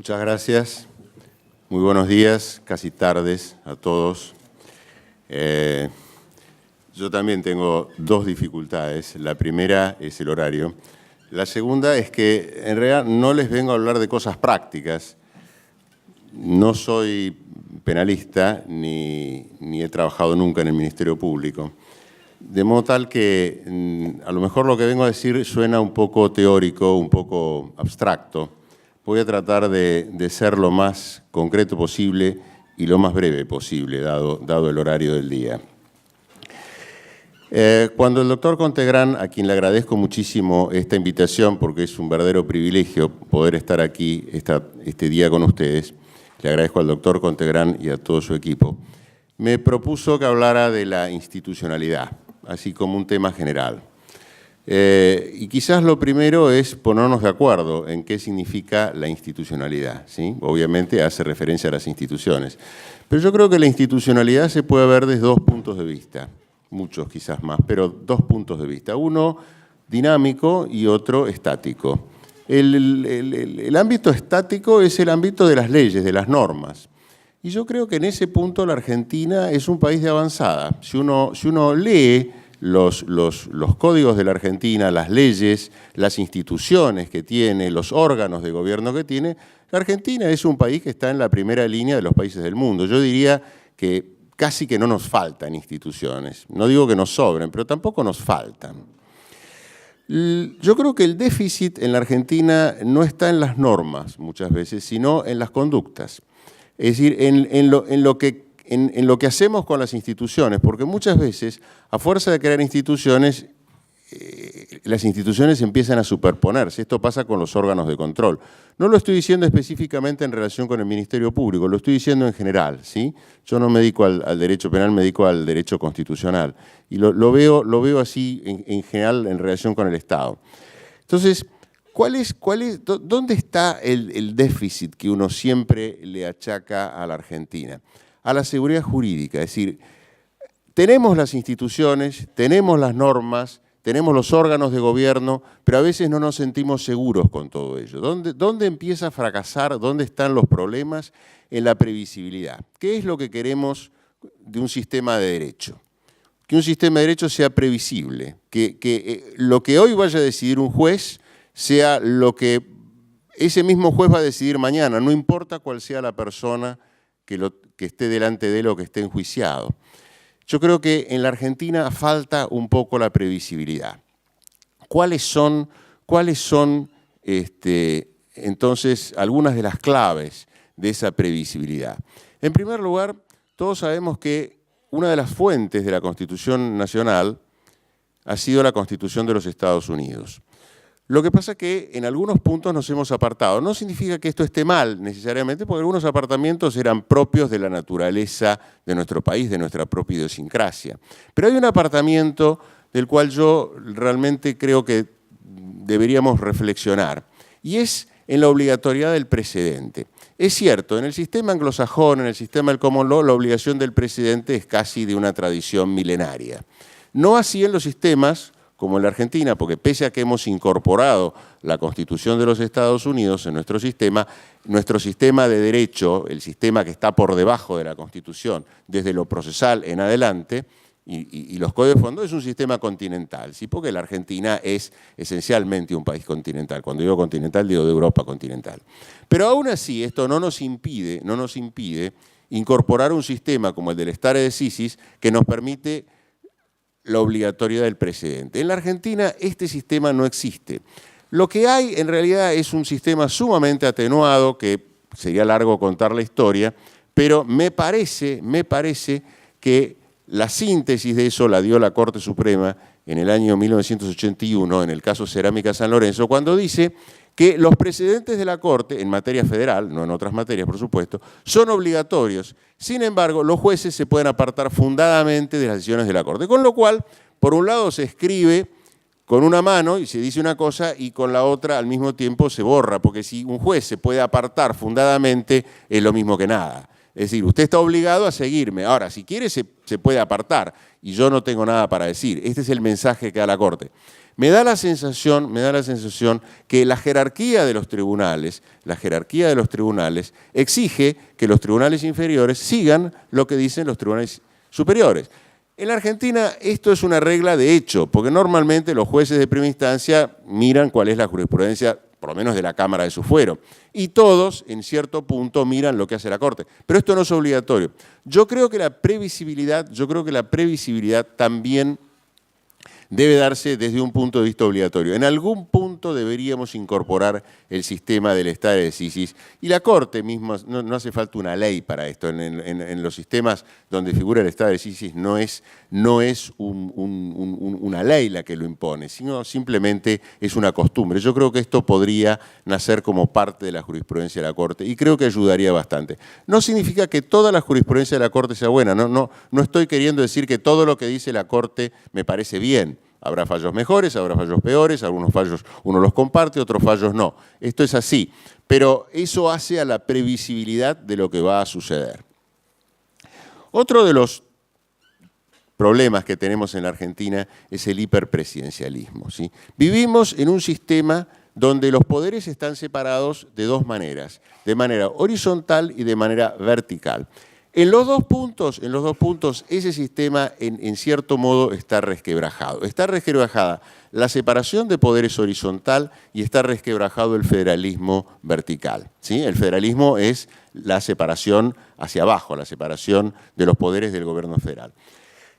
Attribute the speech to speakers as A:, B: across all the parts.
A: Muchas gracias. Muy buenos días, casi tardes a todos. Yo también tengo dos dificultades. La primera es el horario. La segunda es que en realidad no les vengo a hablar de cosas prácticas. No soy penalista ni he trabajado nunca en el Ministerio Público. De modo tal que a lo mejor lo que vengo a decir suena un poco teórico, un poco abstracto. Voy a tratar de ser lo más concreto posible y lo más breve posible, dado el horario del día. Cuando el doctor Contegrán, a quien le agradezco muchísimo esta invitación, porque es un verdadero privilegio poder estar aquí este día con ustedes, le agradezco al doctor Contegrán y a todo su equipo, me propuso que hablara de la institucionalidad, así como un tema general. Y quizás lo primero es ponernos de acuerdo en qué significa la institucionalidad, ¿sí? Obviamente hace referencia a las instituciones, pero yo creo que la institucionalidad se puede ver desde dos puntos de vista, muchos quizás más, pero dos puntos de vista, uno dinámico y otro estático. El ámbito estático es el ámbito de las leyes, de las normas, y yo creo que en ese punto la Argentina es un país de avanzada. Si uno lee los códigos de la Argentina, las leyes, las instituciones que tiene, los órganos de gobierno que tiene, la Argentina es un país que está en la primera línea de los países del mundo. Yo diría que casi que no nos faltan instituciones. No digo que nos sobren, pero tampoco nos faltan. Yo creo que el déficit en la Argentina no está en las normas muchas veces, sino en las conductas. Es decir, en lo que hacemos con las instituciones, porque muchas veces, a fuerza de crear instituciones, las instituciones empiezan a superponerse. Esto pasa con los órganos de control. No lo estoy diciendo específicamente en relación con el Ministerio Público, lo estoy diciendo en general, ¿sí? Yo no me dedico al derecho penal, me dedico al derecho constitucional. Y lo veo así en general en relación con el Estado. Entonces, ¿dónde está el déficit que uno siempre le achaca a la Argentina? A la seguridad jurídica, es decir, tenemos las instituciones, tenemos las normas, tenemos los órganos de gobierno, pero a veces no nos sentimos seguros con todo ello. ¿Dónde empieza a fracasar? ¿Dónde están los problemas? En la previsibilidad. ¿Qué es lo que queremos de un sistema de derecho? Que un sistema de derecho sea previsible, que lo que hoy vaya a decidir un juez sea lo que ese mismo juez va a decidir mañana, no importa cuál sea la persona que esté delante de él o que esté enjuiciado. Yo creo que en la Argentina falta un poco la previsibilidad. ¿Cuáles son entonces algunas de las claves de esa previsibilidad? En primer lugar, todos sabemos que una de las fuentes de la Constitución Nacional ha sido la Constitución de los Estados Unidos. Lo que pasa es que en algunos puntos nos hemos apartado. No significa que esto esté mal necesariamente, porque algunos apartamientos eran propios de la naturaleza de nuestro país, de nuestra propia idiosincrasia. Pero hay un apartamiento del cual yo realmente creo que deberíamos reflexionar, y es en la obligatoriedad del precedente. Es cierto, en el sistema anglosajón, en el sistema del common law, la obligación del precedente es casi de una tradición milenaria. No así en los sistemas como en la Argentina, porque pese a que hemos incorporado la Constitución de los Estados Unidos en nuestro sistema de derecho, el sistema que está por debajo de la Constitución, desde lo procesal en adelante, y los códigos de fondo, es un sistema continental, ¿sí? Porque la Argentina es esencialmente un país continental. Cuando digo continental, digo de Europa continental. Pero aún así, esto no nos impide incorporar un sistema como el del stare decisis que nos permite la obligatoriedad del precedente. En la Argentina este sistema no existe. Lo que hay en realidad es un sistema sumamente atenuado, que sería largo contar la historia, pero me parece que la síntesis de eso la dio la Corte Suprema en el año 1981, en el caso Cerámica San Lorenzo, cuando dice que los precedentes de la Corte, en materia federal, no en otras materias por supuesto, son obligatorios. Sin embargo, los jueces se pueden apartar fundadamente de las decisiones de la Corte. Con lo cual, por un lado se escribe con una mano y se dice una cosa y con la otra al mismo tiempo se borra, porque si un juez se puede apartar fundadamente es lo mismo que nada. Es decir, usted está obligado a seguirme. Ahora, si quiere se puede apartar y yo no tengo nada para decir. Este es el mensaje que da la Corte. Me da la sensación que la jerarquía de los tribunales exige que los tribunales inferiores sigan lo que dicen los tribunales superiores. En la Argentina esto es una regla de hecho, porque normalmente los jueces de primera instancia miran cuál es la jurisprudencia, por lo menos de la Cámara de su fuero, y todos, en cierto punto, miran lo que hace la Corte. Pero esto no es obligatorio. Yo creo que la previsibilidad también debe darse desde un punto de vista obligatorio. En algún punto deberíamos incorporar el sistema del stare decisis y la Corte misma, no hace falta una ley para esto. En los sistemas donde figura el stare decisis no es una ley la que lo impone, sino simplemente es una costumbre. Yo creo que esto podría nacer como parte de la jurisprudencia de la Corte y creo que ayudaría bastante. No significa que toda la jurisprudencia de la Corte sea buena, no estoy queriendo decir que todo lo que dice la Corte me parece bien. Habrá fallos mejores, habrá fallos peores, algunos fallos uno los comparte, otros fallos no. Esto es así, pero eso hace a la previsibilidad de lo que va a suceder. Otro de los problemas que tenemos en la Argentina es el hiperpresidencialismo, ¿sí? Vivimos en un sistema donde los poderes están separados de dos maneras, de manera horizontal y de manera vertical. En los dos puntos, ese sistema en cierto modo está resquebrajado. Está resquebrajada la separación de poderes horizontal y está resquebrajado el federalismo vertical, ¿sí? El federalismo es la separación hacia abajo, la separación de los poderes del gobierno federal.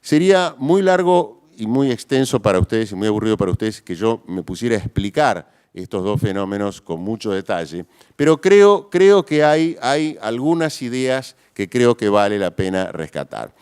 A: Sería muy largo y muy extenso para ustedes y muy aburrido para ustedes que yo me pusiera a explicar estos dos fenómenos con mucho detalle, pero creo que hay algunas ideas que creo que vale la pena rescatar.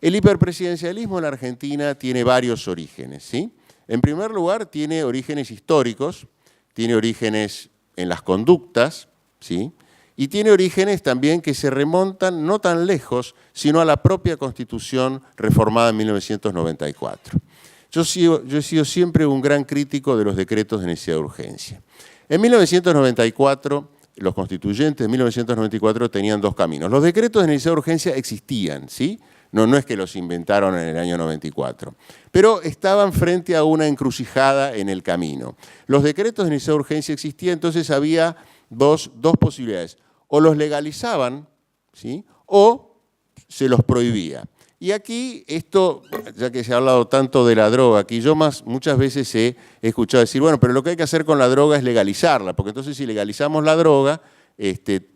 A: El hiperpresidencialismo en la Argentina tiene varios orígenes, ¿sí? En primer lugar, tiene orígenes históricos, tiene orígenes en las conductas, ¿sí? Y tiene orígenes también que se remontan no tan lejos, sino a la propia Constitución reformada en 1994. Yo he sido siempre un gran crítico de los decretos de necesidad de urgencia. En 1994, los constituyentes de 1994 tenían dos caminos. Los decretos de necesidad de urgencia existían, ¿sí? No es que los inventaron en el año 94, pero estaban frente a una encrucijada en el camino. Los decretos de necesidad de urgencia existían, entonces había dos posibilidades. O los legalizaban, ¿sí? O se los prohibía. Y aquí, esto, ya que se ha hablado tanto de la droga, aquí yo muchas veces he escuchado decir, bueno, pero lo que hay que hacer con la droga es legalizarla, porque entonces si legalizamos la droga,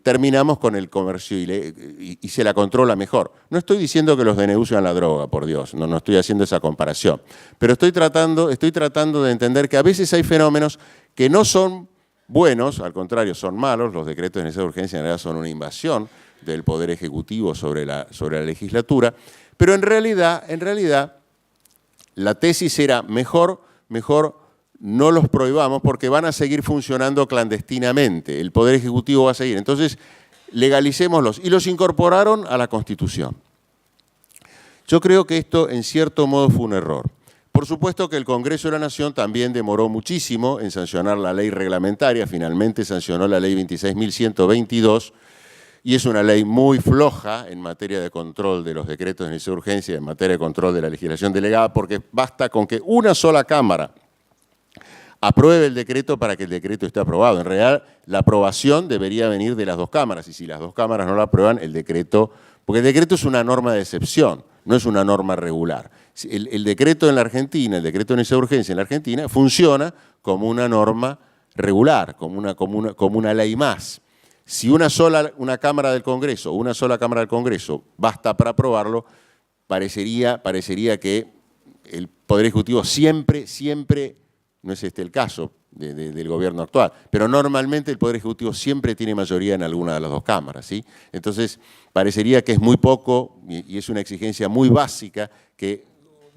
A: terminamos con el comercio y se la controla mejor. No estoy diciendo que los DNU sean la droga, por Dios, no estoy haciendo esa comparación, pero estoy tratando de entender que a veces hay fenómenos que no son buenos, al contrario, son malos. Los decretos de necesidad de urgencia en realidad son una invasión del Poder Ejecutivo sobre la legislatura, pero en realidad la tesis era mejor no los prohibamos porque van a seguir funcionando clandestinamente, el Poder Ejecutivo va a seguir, entonces legalicémoslos y los incorporaron a la Constitución. Yo creo que esto en cierto modo fue un error. Por supuesto que el Congreso de la Nación también demoró muchísimo en sancionar la ley reglamentaria, finalmente sancionó la ley 26.122, y es una ley muy floja en materia de control de los decretos de necesidad de urgencia, en materia de control de la legislación delegada, porque basta con que una sola Cámara apruebe el decreto para que el decreto esté aprobado. En realidad, la aprobación debería venir de las dos cámaras, y si las dos cámaras no la aprueban, el decreto, porque el decreto es una norma de excepción, no es una norma regular. El decreto en la Argentina, el decreto de necesidad de urgencia en la Argentina, funciona como una norma regular, como una ley más. Si una Cámara del Congreso basta para aprobarlo, parecería que el Poder Ejecutivo siempre, no es este el caso del gobierno actual, pero normalmente el Poder Ejecutivo siempre tiene mayoría en alguna de las dos cámaras, ¿sí? Entonces, parecería que es muy poco y es una exigencia muy básica que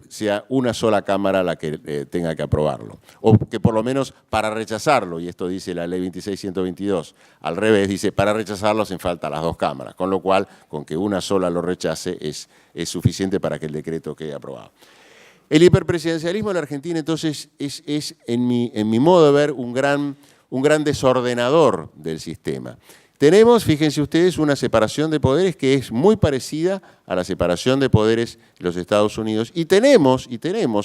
A: sea una sola Cámara la que tenga que aprobarlo. O que por lo menos para rechazarlo, y esto dice la ley 26.122, al revés, dice para rechazarlo hacen falta las dos cámaras, con lo cual, con que una sola lo rechace es suficiente para que el decreto quede aprobado. El hiperpresidencialismo en la Argentina, entonces, es en mi modo de ver, un gran desordenador del sistema. Tenemos, fíjense ustedes, una separación de poderes que es muy parecida a la separación de poderes de los Estados Unidos. Y tenemos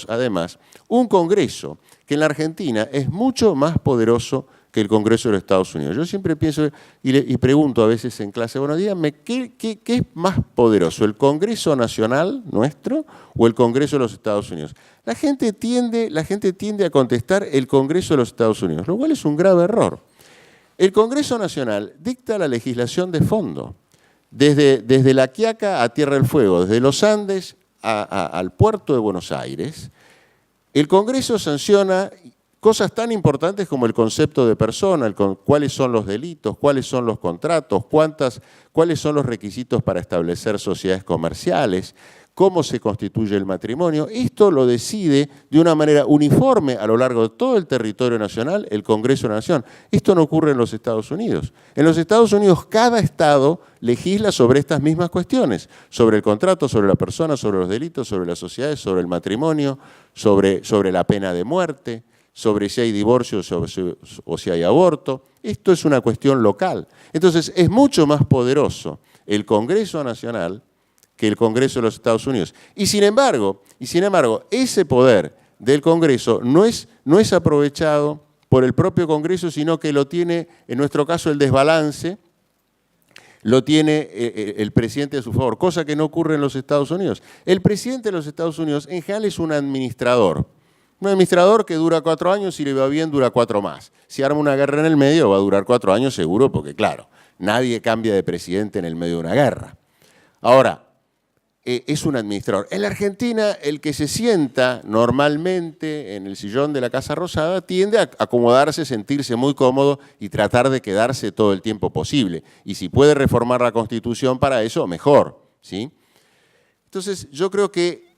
A: además, un Congreso que en la Argentina es mucho más poderoso que el Congreso de los Estados Unidos. Yo siempre pienso y pregunto a veces en clase, bueno, díganme, ¿qué es más poderoso, el Congreso Nacional nuestro o el Congreso de los Estados Unidos? La gente tiende a contestar el Congreso de los Estados Unidos, lo cual es un grave error. El Congreso Nacional dicta la legislación de fondo, desde La Quiaca a Tierra del Fuego, desde los Andes al puerto de Buenos Aires. El Congreso sanciona cosas tan importantes como el concepto de persona, cuáles son los delitos, cuáles son los contratos, cuáles son los requisitos para establecer sociedades comerciales, cómo se constituye el matrimonio. Esto lo decide de una manera uniforme a lo largo de todo el territorio nacional el Congreso de la Nación. Esto no ocurre en los Estados Unidos. En los Estados Unidos cada estado legisla sobre estas mismas cuestiones, sobre el contrato, sobre la persona, sobre los delitos, sobre las sociedades, sobre el matrimonio, sobre la pena de muerte, sobre si hay divorcio o si hay aborto. Esto es una cuestión local. Entonces es mucho más poderoso el Congreso Nacional que el Congreso de los Estados Unidos. Y sin embargo, ese poder del Congreso no es aprovechado por el propio Congreso, sino que lo tiene, en nuestro caso, el desbalance, lo tiene el presidente a su favor, cosa que no ocurre en los Estados Unidos. El presidente de los Estados Unidos en general es un administrador que dura 4 años, si le va bien dura 4 más. Si arma una guerra en el medio va a durar 4 años seguro, porque claro, nadie cambia de presidente en el medio de una guerra. Ahora, es un administrador. En la Argentina, el que se sienta normalmente en el sillón de la Casa Rosada tiende a acomodarse, sentirse muy cómodo y tratar de quedarse todo el tiempo posible. Y si puede reformar la Constitución para eso, mejor, ¿sí? Entonces, yo creo que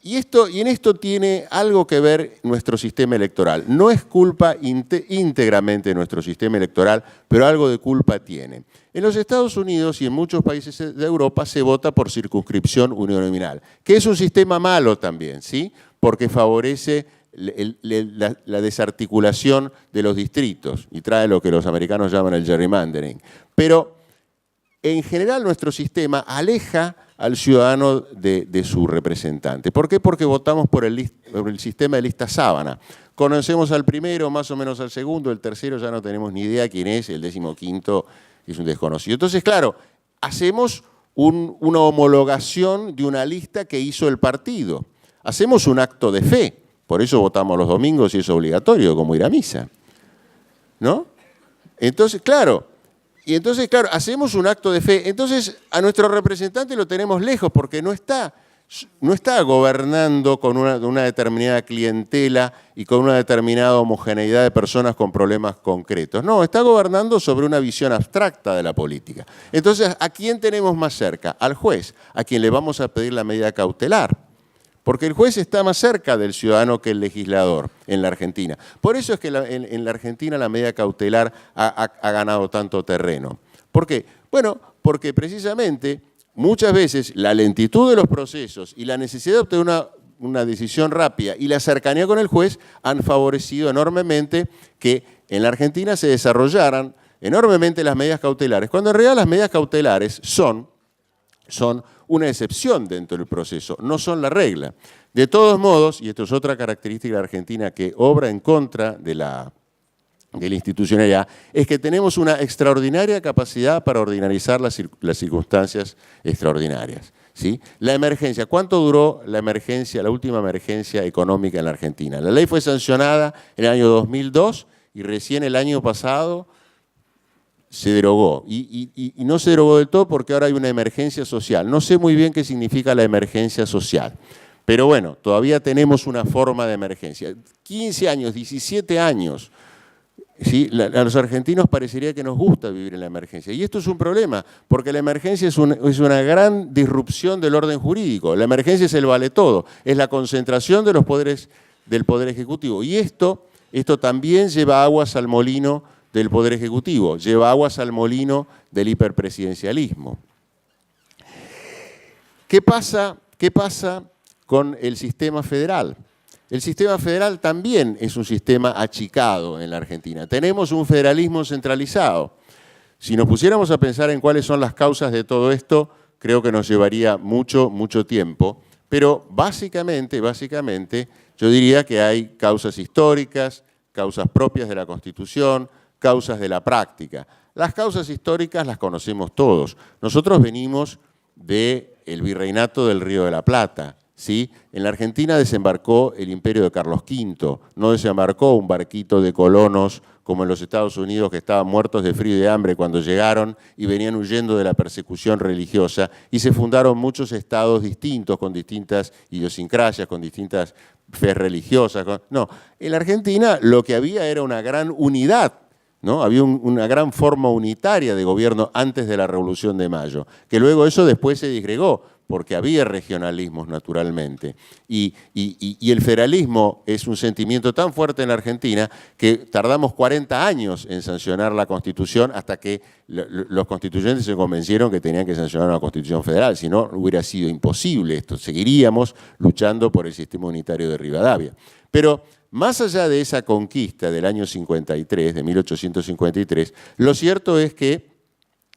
A: y en esto tiene algo que ver nuestro sistema electoral. No es culpa íntegramente de nuestro sistema electoral, pero algo de culpa tiene. En los Estados Unidos y en muchos países de Europa se vota por circunscripción uninominal, que es un sistema malo también, ¿sí? Porque favorece la desarticulación de los distritos y trae lo que los americanos llaman el gerrymandering. Pero en general nuestro sistema aleja al ciudadano de su representante. ¿Por qué? Porque votamos por el sistema de lista sábana. Conocemos al primero, más o menos al segundo, el tercero ya no tenemos ni idea quién es, el 15º es un desconocido. Entonces, claro, hacemos una homologación de una lista que hizo el partido. Hacemos un acto de fe, por eso votamos los domingos y es obligatorio, como ir a misa, ¿no? Entonces, claro, hacemos un acto de fe. Entonces, a nuestro representante lo tenemos lejos porque no está gobernando con una determinada clientela y con una determinada homogeneidad de personas con problemas concretos. No, está gobernando sobre una visión abstracta de la política. Entonces, ¿a quién tenemos más cerca? Al juez, a quien le vamos a pedir la medida cautelar. Porque el juez está más cerca del ciudadano que el legislador en la Argentina. Por eso es que en la Argentina la medida cautelar ha ganado tanto terreno. ¿Por qué? Bueno, porque precisamente muchas veces la lentitud de los procesos y la necesidad de obtener una decisión rápida y la cercanía con el juez han favorecido enormemente que en la Argentina se desarrollaran enormemente las medidas cautelares, cuando en realidad las medidas cautelares son una excepción dentro del proceso, no son la regla. De todos modos, y esto es otra característica de la Argentina que obra en contra de la institucionalidad, es que tenemos una extraordinaria capacidad para ordinarizar las circunstancias extraordinarias, ¿sí? La emergencia, ¿cuánto duró la última emergencia económica en la Argentina? La ley fue sancionada en el año 2002 y recién el año pasado se derogó. Y no se derogó del todo porque ahora hay una emergencia social. No sé muy bien qué significa la emergencia social, pero bueno, todavía tenemos una forma de emergencia. 15 años, 17 años, ¿sí? A los argentinos parecería que nos gusta vivir en la emergencia. Y esto es un problema, porque la emergencia es una gran disrupción del orden jurídico. La emergencia es el vale todo, es la concentración de los poderes del Poder Ejecutivo. Y esto también lleva aguas al molino del Poder Ejecutivo, lleva aguas al molino del hiperpresidencialismo. ¿Qué pasa con el sistema federal? El sistema federal también es un sistema achicado en la Argentina. Tenemos un federalismo centralizado. Si nos pusiéramos a pensar en cuáles son las causas de todo esto, creo que nos llevaría mucho tiempo, pero básicamente, yo diría que hay causas históricas, causas propias de la Constitución, causas de la práctica. Las causas históricas las conocemos todos. Nosotros venimos del virreinato del Río de la Plata, ¿sí? En la Argentina desembarcó el imperio de Carlos V, no desembarcó un barquito de colonos como en los Estados Unidos, que estaban muertos de frío y de hambre cuando llegaron y venían huyendo de la persecución religiosa, y se fundaron muchos estados distintos, con distintas idiosincrasias, con distintas fe religiosas. No, en la Argentina lo que había era una gran unidad, ¿no? Había una gran forma unitaria de gobierno antes de la Revolución de Mayo, que luego eso después se disgregó, porque había regionalismos naturalmente. Y el federalismo es un sentimiento tan fuerte en la Argentina que tardamos 40 años en sancionar la Constitución hasta que los constituyentes se convencieron que tenían que sancionar una Constitución federal, si no hubiera sido imposible esto. Seguiríamos luchando por el sistema unitario de Rivadavia. Pero más allá de esa conquista del año 53, de 1853, lo cierto es que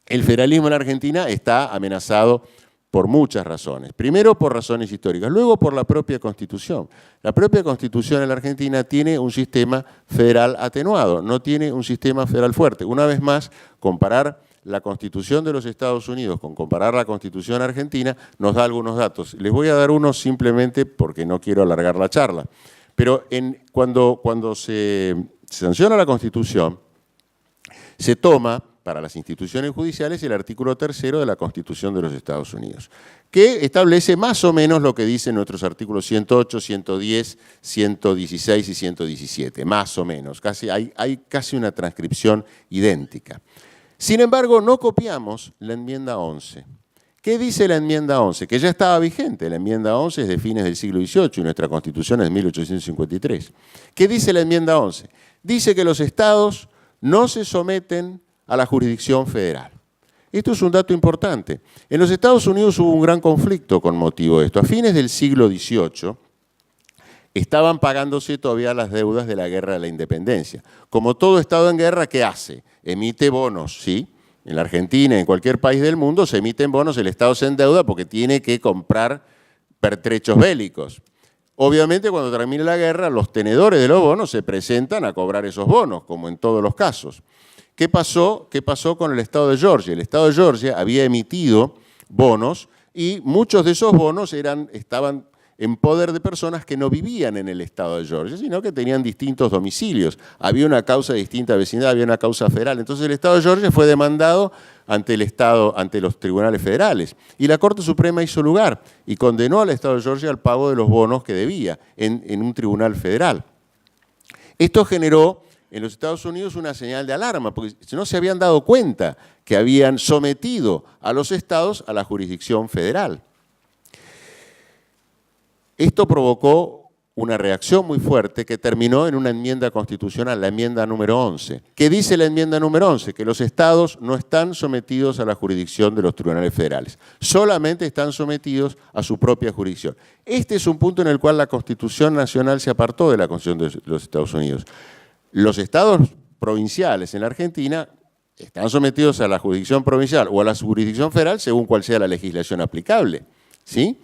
A: el federalismo en la Argentina está amenazado por muchas razones. Primero por razones históricas, luego por la propia Constitución. La propia Constitución en la Argentina tiene un sistema federal atenuado, no tiene un sistema federal fuerte. Una vez más, comparar la Constitución de los Estados Unidos con comparar la Constitución argentina nos da algunos datos. Les voy a dar unos simplemente porque no quiero alargar la charla. Pero cuando se sanciona la Constitución, se toma para las instituciones judiciales el artículo 3º de la Constitución de los Estados Unidos, que establece más o menos lo que dicen nuestros artículos 108, 110, 116 y 117, más o menos. Hay casi una transcripción idéntica. Sin embargo, no copiamos la enmienda 11. ¿Qué dice la enmienda 11? Que ya estaba vigente. La enmienda 11 es de fines del siglo XVIII y nuestra Constitución es de 1853. ¿Qué dice la enmienda 11? Dice que los estados no se someten a la jurisdicción federal. Esto es un dato importante. En los Estados Unidos hubo un gran conflicto con motivo de esto. A fines del siglo XVIII estaban pagándose todavía las deudas de la Guerra de la Independencia. Como todo estado en guerra, ¿qué hace? Emite bonos, ¿sí? En la Argentina, en cualquier país del mundo, se emiten bonos, el Estado se endeuda porque tiene que comprar pertrechos bélicos. Obviamente, cuando termine la guerra, los tenedores de los bonos se presentan a cobrar esos bonos, como en todos los casos. ¿Qué pasó con el Estado de Georgia? El Estado de Georgia había emitido bonos y muchos de esos bonos estaban en poder de personas que no vivían en el Estado de Georgia, sino que tenían distintos domicilios. Había una causa de distinta vecindad, había una causa federal. Entonces el Estado de Georgia fue demandado ante los tribunales federales. Y la Corte Suprema hizo lugar y condenó al Estado de Georgia al pago de los bonos que debía en un tribunal federal. Esto generó en los Estados Unidos una señal de alarma, porque no se habían dado cuenta que habían sometido a los estados a la jurisdicción federal. Esto provocó una reacción muy fuerte que terminó en una enmienda constitucional, la enmienda número 11. ¿Qué dice la enmienda número 11? Que los estados no están sometidos a la jurisdicción de los tribunales federales, solamente están sometidos a su propia jurisdicción. Este es un punto en el cual la Constitución Nacional se apartó de la Constitución de los Estados Unidos. Los estados provinciales en la Argentina están sometidos a la jurisdicción provincial o a la jurisdicción federal según cual sea la legislación aplicable, ¿sí?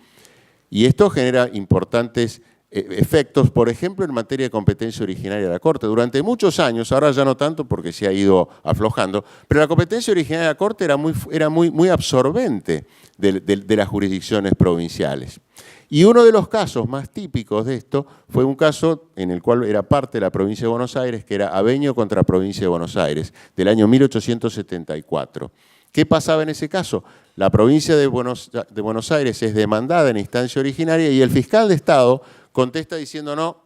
A: Y esto genera importantes efectos, por ejemplo, en materia de competencia originaria de la Corte. Durante muchos años, ahora ya no tanto porque se ha ido aflojando, pero la competencia originaria de la Corte era muy absorbente de las jurisdicciones provinciales. Y uno de los casos más típicos de esto fue un caso en el cual era parte de la provincia de Buenos Aires, que era Aveño contra provincia de Buenos Aires, del año 1874. ¿Qué pasaba en ese caso? La provincia de Buenos Aires es demandada en instancia originaria y el fiscal de Estado contesta diciendo no,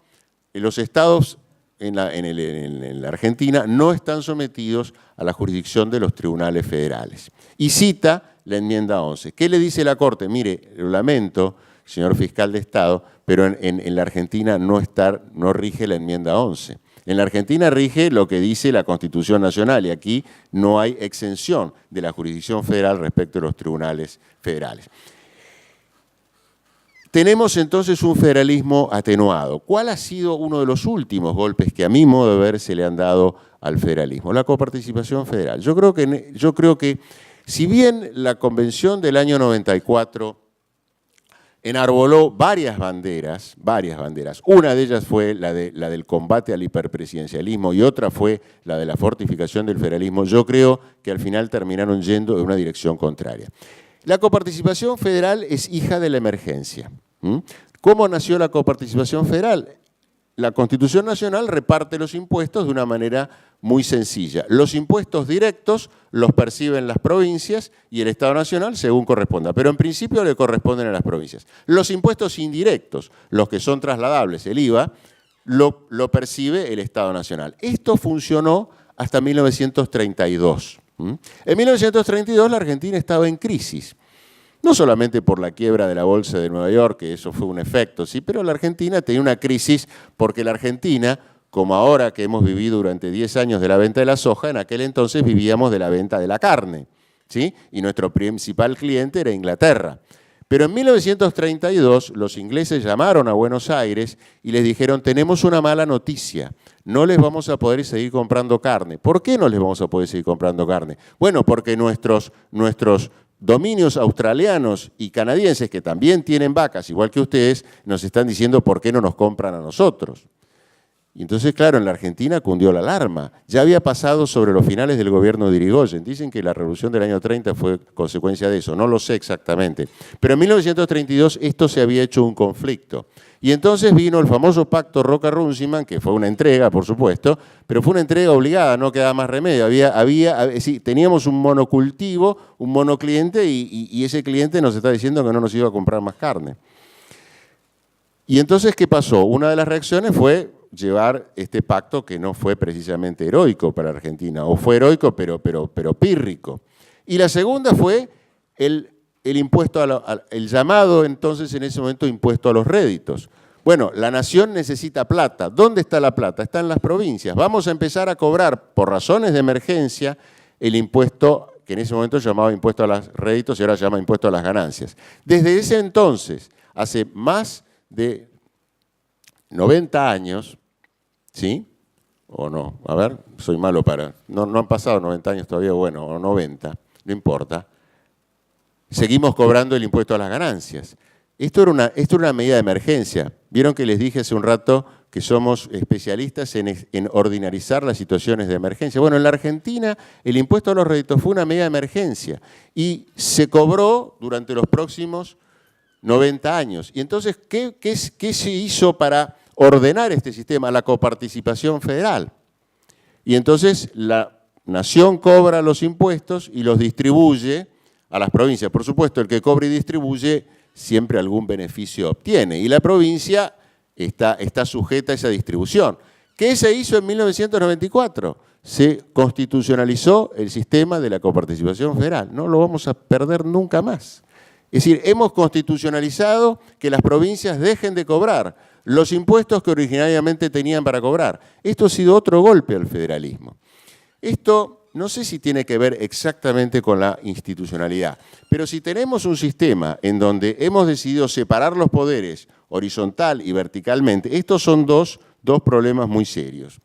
A: los estados en la Argentina no están sometidos a la jurisdicción de los tribunales federales. Y cita la enmienda 11. ¿Qué le dice la Corte? Mire, lo lamento, señor fiscal de Estado, pero en la Argentina no rige la enmienda 11. En la Argentina rige lo que dice la Constitución Nacional y aquí no hay exención de la jurisdicción federal respecto a los tribunales federales. tenemos entonces un federalismo atenuado. ¿Cuál ha sido uno de los últimos golpes que a mi modo de ver se le han dado al federalismo? La coparticipación federal. Yo creo que si bien la convención del año 94 enarboló varias banderas, una de ellas fue la del combate al hiperpresidencialismo y otra fue la de la fortificación del federalismo, yo creo que al final terminaron yendo en una dirección contraria. La coparticipación federal es hija de la emergencia. ¿Cómo nació la coparticipación federal? La Constitución Nacional reparte los impuestos de una manera muy sencilla. Los impuestos directos los perciben las provincias y el Estado Nacional según corresponda, pero en principio le corresponden a las provincias. Los impuestos indirectos, los que son trasladables, el IVA, lo percibe el Estado Nacional. Esto funcionó hasta 1932. En 1932 la Argentina estaba en crisis. No solamente por la quiebra de la Bolsa de Nueva York, que eso fue un efecto, sí, pero la Argentina tenía una crisis porque la Argentina, como ahora que hemos vivido durante 10 años de la venta de la soja, en aquel entonces vivíamos de la venta de la carne, ¿sí? Y nuestro principal cliente era Inglaterra. Pero en 1932 los ingleses llamaron a Buenos Aires y les dijeron, tenemos una mala noticia, no les vamos a poder seguir comprando carne. ¿Por qué no les vamos a poder seguir comprando carne? Bueno, porque nuestros dominios australianos y canadienses, que también tienen vacas, igual que ustedes, nos están diciendo por qué no nos compran a nosotros. Y entonces, claro, en la Argentina cundió la alarma. Ya había pasado sobre los finales del gobierno de Irigoyen. Dicen que la revolución del año 30 fue consecuencia de eso, no lo sé exactamente. Pero en 1932 esto se había hecho un conflicto. Y entonces vino el famoso pacto Roca-Runciman, que fue una entrega, por supuesto, pero fue una entrega obligada, no quedaba más remedio. Teníamos un monocultivo, un monocliente, y ese cliente nos está diciendo que no nos iba a comprar más carne. Y entonces, ¿qué pasó? Una de las reacciones fue llevar este pacto que no fue precisamente heroico para Argentina, o fue heroico pero pírrico. Y la segunda fue el impuesto el llamado entonces en ese momento impuesto a los réditos. Bueno, la nación necesita plata. ¿Dónde está la plata? Está en las provincias. Vamos a empezar a cobrar por razones de emergencia el impuesto que en ese momento llamaba impuesto a los réditos y ahora se llama impuesto a las ganancias. Desde ese entonces, hace más de 90 años, ¿sí? ¿O no? A ver, soy malo para... No han pasado 90 años todavía, bueno, o 90, no importa. Seguimos cobrando el impuesto a las ganancias. Esto era una medida de emergencia. Vieron que les dije hace un rato que somos especialistas en ordinarizar las situaciones de emergencia. Bueno, en la Argentina el impuesto a los réditos fue una medida de emergencia y se cobró durante los próximos 90 años. Y entonces, ¿qué se hizo para ordenar este sistema? La coparticipación federal. Y entonces la nación cobra los impuestos y los distribuye a las provincias. Por supuesto, el que cobra y distribuye siempre algún beneficio obtiene. Y la provincia está sujeta a esa distribución. ¿Qué se hizo en 1994? Se constitucionalizó el sistema de la coparticipación federal. No lo vamos a perder nunca más. Es decir, hemos constitucionalizado que las provincias dejen de cobrar los impuestos que originariamente tenían para cobrar. Esto ha sido otro golpe al federalismo. Esto no sé si tiene que ver exactamente con la institucionalidad, pero si tenemos un sistema en donde hemos decidido separar los poderes horizontal y verticalmente, estos son dos problemas muy serios.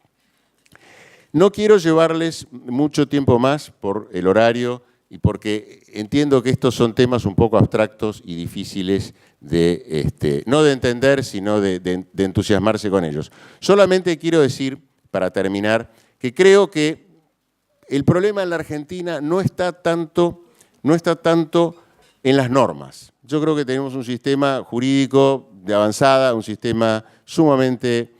A: No quiero llevarles mucho tiempo más por el horario y porque entiendo que estos son temas un poco abstractos y difíciles no de entender, sino de entusiasmarse con ellos. Solamente quiero decir, para terminar, que creo que el problema en la Argentina no está tanto en las normas. Yo creo que tenemos un sistema jurídico de avanzada, un sistema sumamente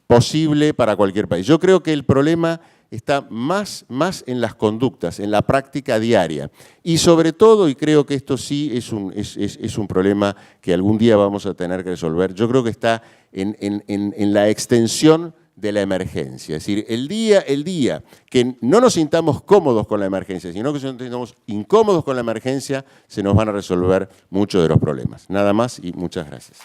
A: posible para cualquier país. Yo creo que el problema está más en las conductas, en la práctica diaria. Y sobre todo, y creo que esto sí es un problema que algún día vamos a tener que resolver, yo creo que está en la extensión de la emergencia. Es decir, el día que no nos sintamos cómodos con la emergencia, sino que nos sintamos incómodos con la emergencia, se nos van a resolver muchos de los problemas. Nada más y muchas gracias.